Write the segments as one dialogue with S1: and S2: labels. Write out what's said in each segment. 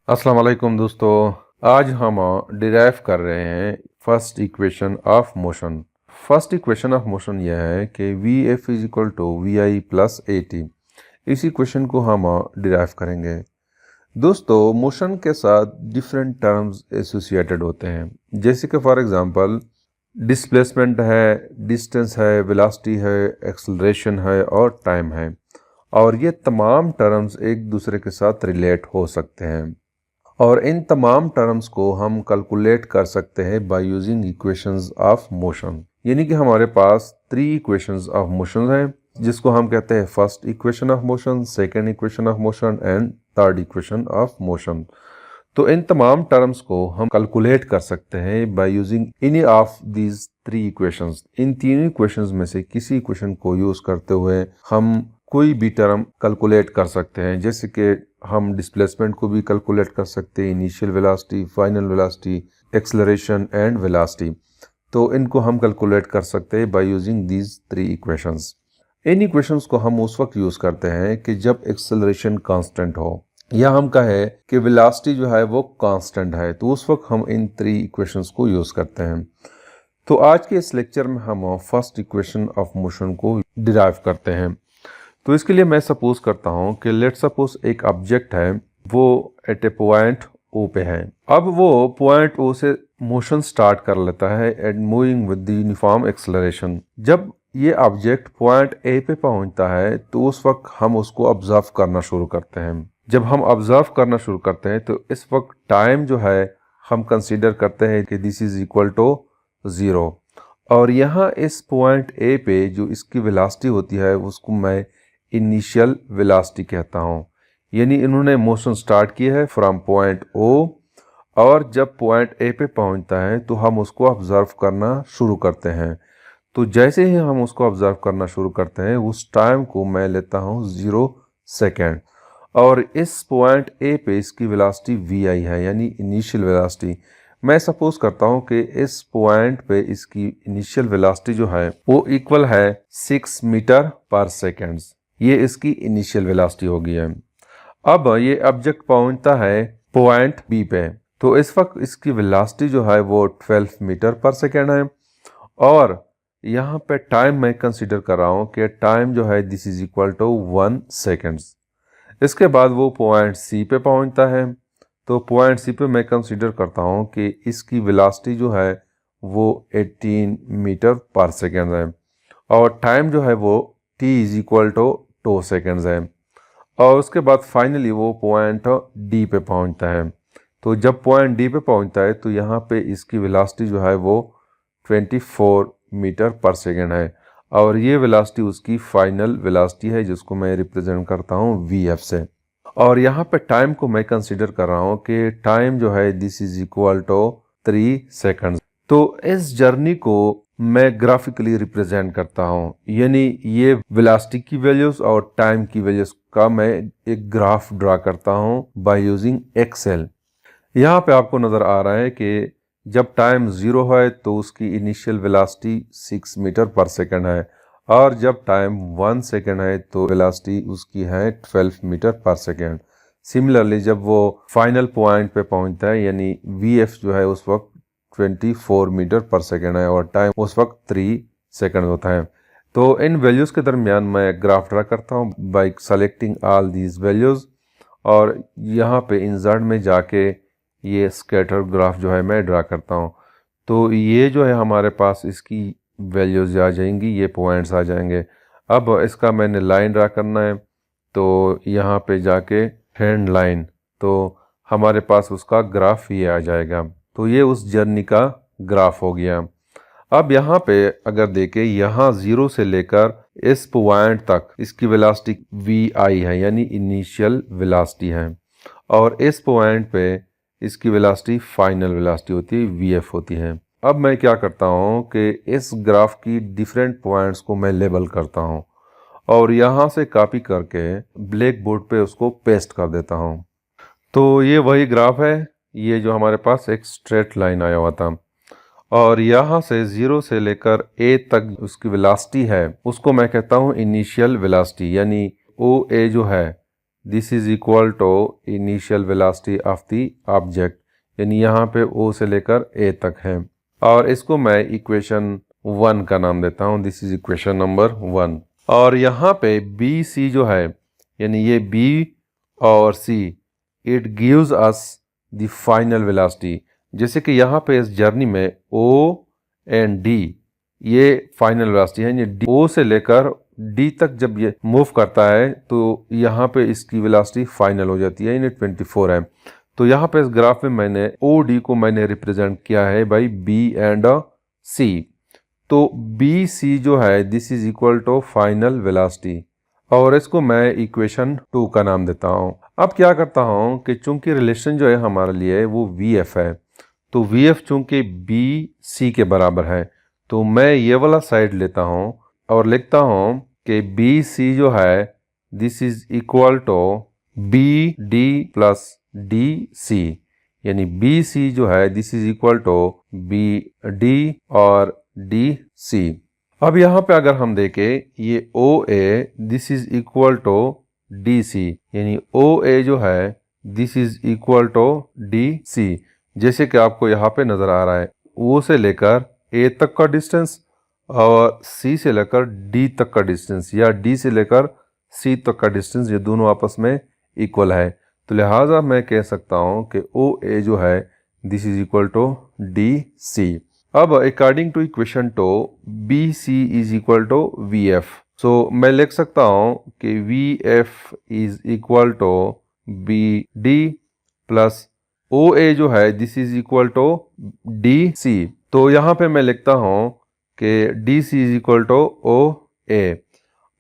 S1: अस्सलाम वालेकुम दोस्तों। आज हम डिराइव कर रहे हैं first equation of motion. First equation of motion यह है कि V F is equal to V I plus A T. इस इक्वेशन को हम डिराइव करेंगे। दोस्तों, मोशन के साथ डिफरेंट टर्म्स एसोसिएटेड होते हैं, जैसे कि फॉर एग्जांपल डिस्प्लेसमेंट है, डिस्टेंस है, वेलोसिटी है, एक्सेलरेशन है और टाइम है। और ये तमाम टर्म्स एक दूसरे के साथ रिलेट हो सकते हैं और इन तमाम टर्म्स को हम कैलकुलेट कर सकते हैं by using equations of motion. यानी कि हमारे पास 3 इक्वेशंस ऑफ मोशन हैं, जिसको हम कहते हैं first equation of motion, second equation of motion and third equation of motion. तो इन तमाम टर्म्स को हम कैलकुलेट कर सकते हैं by using any of these 3 equations. इन तीनों इक्वेशंस में से किसी इक्वेशन को यूज करते हुए हम कोई भी टर्म कैलकुलेट कर सकते हैं, जैसे कि हम डिस्प्लेसमेंट को भी कैलकुलेट कर सकते हैं, initial velocity, final velocity, acceleration and velocity. तो इनको हम कैलकुलेट कर सकते हैं by using these 3 equations. In equations को हम उस वक्त यूज करते हैं कि जब एक्सेलरेशन कांस्टेंट हो या हम कहें कि वेलोसिटी जो है वो कांस्टेंट है, तो उस वक्त हम इन 3 इक्वेशंस को यूज करते हैं। तो आज के इस लेक्चर में हम फर्स्ट इक्वेशन ऑफ मोशन को डिराइव करते हैं। तो इसके लिए मैं सपोज करता हूं कि लेट सपोज एक ऑब्जेक्ट है, वो एट ए पॉइंट ओ पे है। अब वो पॉइंट ओ से मोशन स्टार्ट कर लेता है and moving with the uniform acceleration. जब ये ऑब्जेक्ट पॉइंट ए पे पहुंचता है तो उस वक्त हम उसको ऑब्जर्व करना शुरू करते हैं। जब हम ऑब्जर्व करना शुरू करते हैं तो इस वक्त टाइम जो है हम कंसीडर करते हैं कि दिस इज इक्वल टू 0। और यहाँ इस पॉइंट ए पे जो इसकी वेलोसिटी होती है उसको मैं इनिशियल वेलोसिटी कहता हूँ। यानी इन्होंने मोशन स्टार्ट किया है फ्रॉम पॉइंट ओ, और जब पॉइंट ए पे पहुंचता है तो हम उसको ऑब्जर्व करना शुरू करते हैं। तो जैसे ही हम उसको ऑब्जर्व करना शुरू करते हैं उस टाइम को मैं लेता हूँ 0 सेकेंड। और इस पॉइंट ए पे इसकी वेलोसिटी वी आई है, यानी इनिशियल वेलोसिटी। मैं सपोज करता हूँ कि इस पॉइंट पे इसकी इनिशियल वेलोसिटी जो है वो इक्वल है 6 मीटर पर सेकेंड। ये इसकी इनिशियल वेलोसिटी होगी है। अब ये ऑब्जेक्ट पहुंचता है पॉइंट बी पे, तो इस वक्त इसकी वेलोसिटी जो है वो 12 मीटर पर सेकेंड है। और यहाँ पे टाइम मैं कंसीडर कर रहा हूँ कि टाइम जो है this is equal to 1 seconds. इसके बाद वो पॉइंट सी पे पहुंचता है, तो पॉइंट सी पे मैं कंसीडर करता हूँ कि इसकी वेलोसिटी जो है वो 18 मीटर पर सेकेंड है और टाइम जो है वो t is equal to 2 seconds है। और उसके बाद फाइनली वो पॉइंट डी पे पहुंचता है। तो जब पॉइंट डी पे पहुंचता है तो यहाँ पे इसकी वेलोसिटी जो है वो 24 मीटर पर सेकेंड है और ये वेलोसिटी उसकी फाइनल वेलोसिटी है, जिसको मैं रिप्रेजेंट करता हूँ वी एफ से। और यहाँ पे टाइम को मैं कंसीडर कर रहा हूँ कि टाइम जो है this is equal to 3 seconds. तो इस जर्नी को मैं ग्राफिकली रिप्रेजेंट करता हूँ, यानी ये वेलोसिटी की वैल्यूज और टाइम की वैल्यूज का मैं एक ग्राफ ड्रा करता हूँ बाय यूजिंग एक्सेल। यहाँ पे आपको नजर आ रहा है कि जब टाइम 0 है तो उसकी इनिशियल वेलोसिटी 6 मीटर पर सेकेंड है, और जब टाइम 1 सेकेंड है तो वेलोसिटी उसकी है 12 मीटर पर सेकेंड। सिमिलरली जब वो फाइनल पॉइंट पे पहुंचता है यानी वी एफ जो है उस वक्त 24 मीटर पर सेकेंड है और टाइम उस वक्त 3 सेकेंड होता है। तो इन वैल्यूज के दरमियान मैं ग्राफ ड्रा करता हूँ bye selecting all these values, और यहाँ पे इंसर्ट में जाके ये स्कैटर ग्राफ जो है मैं ड्रा करता हूँ। तो ये जो है हमारे पास इसकी वैल्यूज आ जाएंगी, ये पॉइंट्स आ जाएंगे। अब इसका मैंने लाइन ड्रा करना है, तो यहाँ पे जाके हैंड लाइन, तो हमारे पास उसका ग्राफ ये आ जाएगा। तो ये उस जर्नी का ग्राफ हो गया। अब यहाँ पे अगर देखें, यहाँ 0 से लेकर इस पॉइंट तक इसकी वेलोसिटी वी आई है, यानी इनिशियल वेलोसिटी है, और इस पॉइंट पे इसकी वेलोसिटी फाइनल वेलोसिटी होती है, वी एफ होती है। अब मैं क्या करता हूँ कि इस ग्राफ की डिफरेंट पॉइंट्स को मैं लेबल करता हूँ और यहाँ से कॉपी करके ब्लैक बोर्ड पे उसको पेस्ट कर देता हूँ। तो ये वही ग्राफ है, ये जो हमारे पास एक स्ट्रेट लाइन आया हुआ था, और यहाँ से 0 से लेकर ए तक उसकी वेलोसिटी है, उसको मैं कहता हूँ इनिशियल वेलोसिटी, यानी ओ ए जो है this is equal to initial velocity of the object, यानी यहाँ पे O से लेकर A तक है। और इसको मैं इक्वेशन 1 का नाम देता हूँ, दिस इज इक्वेशन नंबर 1। और यहाँ पे बी सी जो है, यानी ये B और C, it gives us the final velocity. जैसे कि यहाँ पे इस जर्नी में O एंड D ये फाइनल वेलोसिटी है, ये O से लेकर D तक जब ये मूव करता है तो यहाँ पे इसकी वेलोसिटी फाइनल हो जाती है, यानी 24 है। तो यहाँ पे इस ग्राफ में मैंने OD को मैंने रिप्रेजेंट किया है बाई B एंड C। तो BC जो है this is equal to final velocity, और इसको मैं इक्वेशन 2 का नाम देता हूँ। अब क्या करता हूँ कि चूंकि रिलेशन जो है हमारे लिए वो VF है, तो VF चूंकि BC के बराबर है, तो मैं ये वाला साइड लेता हूँ और लिखता हूँ कि BC जो है this is equal to BD plus DC, यानी BC जो है this is equal to BD और DC। अब यहाँ पे अगर हम देखें ये OA this is equal to DC, यानी OA जो है this is equal to DC। जैसे कि आपको यहाँ पे नजर आ रहा है, O से लेकर A तक का डिस्टेंस और C से लेकर D तक का डिस्टेंस, या D से लेकर C तक का डिस्टेंस, ये दोनों आपस में इक्वल है। तो लिहाजा मैं कह सकता हूँ कि OA जो है this is equal to DC। अब according to equation 2 BC is equal to VF, so मैं लिख सकता हूँ कि VF is equal to BD plus OA जो है this is equal to DC। तो यहाँ पे मैं लिखता हूँ कि DC is equal to OA,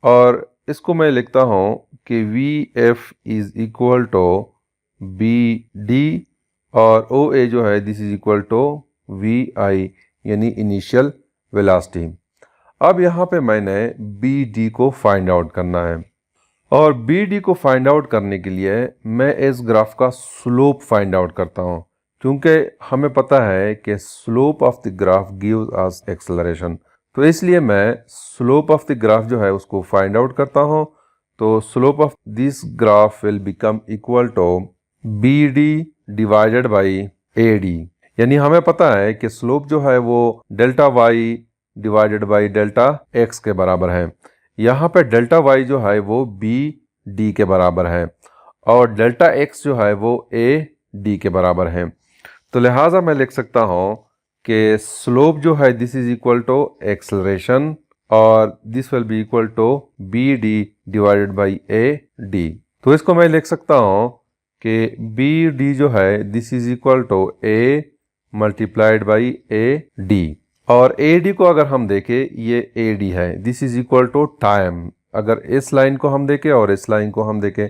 S1: और इसको मैं लिखता हूँ कि VF is equal to BD और OA जो है this is equal to VI, यानी इनिशियल वेलोसिटी। अब यहाँ पे मैंने BD को फाइंड आउट करना है, और BD को फाइंड आउट करने के लिए मैं इस ग्राफ का स्लोप फाइंड आउट करता हूँ, क्योंकि हमें पता है कि slope of the graph gives us acceleration. तो इसलिए मैं स्लोप ऑफ द ग्राफ जो है उसको फाइंड आउट करता हूँ। तो slope of this graph will become equal to BD divided by AD, यानी हमें पता है कि स्लोप जो है वो delta Y divided by delta X के बराबर है। यहाँ पे डेल्टा Y जो है वो BD के बराबर है, और डेल्टा X जो है वो AD के बराबर है। तो लिहाजा मैं लिख सकता हूँ कि स्लोप जो है this is equal to acceleration, और this will be equal to BD divided by AD। तो इसको मैं लिख सकता हूँ कि BD जो है this is equal to A multiplied by AD, और AD को अगर हम देखें ये AD है, this is equal to time. अगर इस लाइन को हम देखें और इस लाइन को हम देखें,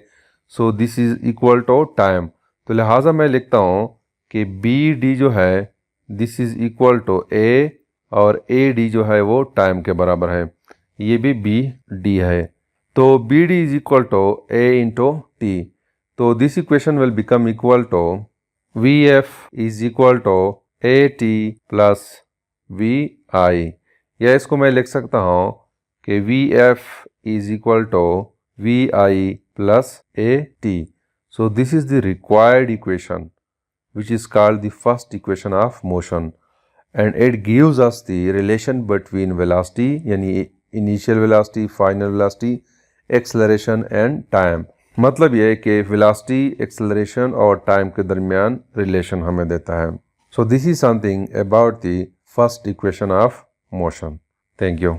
S1: so this is equal to time. तो लिहाजा मैं लिखता हूँ कि BD जो है this is equal to A, और AD जो है वो टाइम के बराबर है, ये भी BD है। तो BD is equal to A into T। तो this equation will become equal to VF is equal to AT plus VI, या इसको मैं लिख सकता हूँ कि VF is equal to VI plus AT। So this is the required equation, which is called the first equation of motion, and it gives us the relation between velocity यानी initial velocity, final velocity, acceleration and time। मतलब ये है कि velocity, acceleration और time के दरमियान relation हमें देता है। So this is something about the first equation of motion. Thank you.